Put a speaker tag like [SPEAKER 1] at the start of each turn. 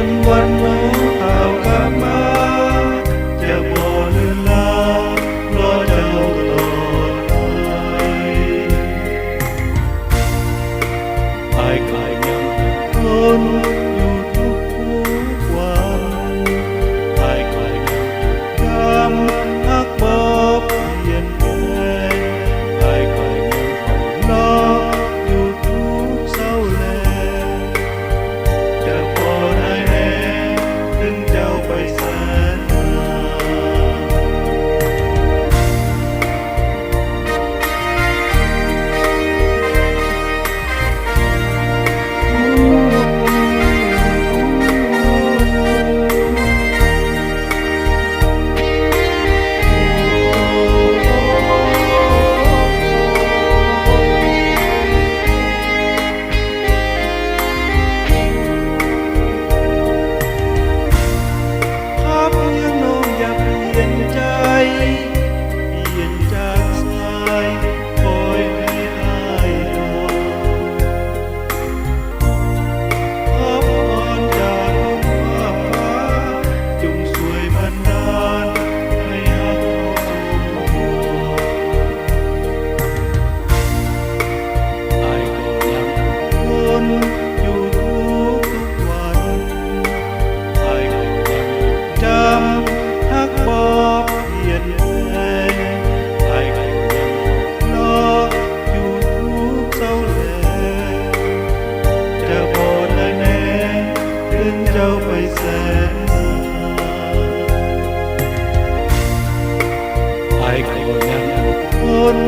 [SPEAKER 1] นวันโน้ข่าวกลับมาจะบ่ลืมลารอเจ้าตลอดไปอ้ายก็ยังทนอยู่ทุกวันอ้ายก็ยังจำฮักบ่เปลี่ยนแปลงอ้ายก็ยังรออยู่ทุกเช้าแลงจะบ่ได้แน่ถึงเจ้าไปแสนนานอยู่ทุกวันอ้ายก็ยังจำฮักบ่เปลี่ยนแปลงอ้ายก็ยังรออยู่ทุกเช้าแลงจะบ่ได้แน่ถึงเจ้าไปแสนนานอ้ายก็ยังอดทน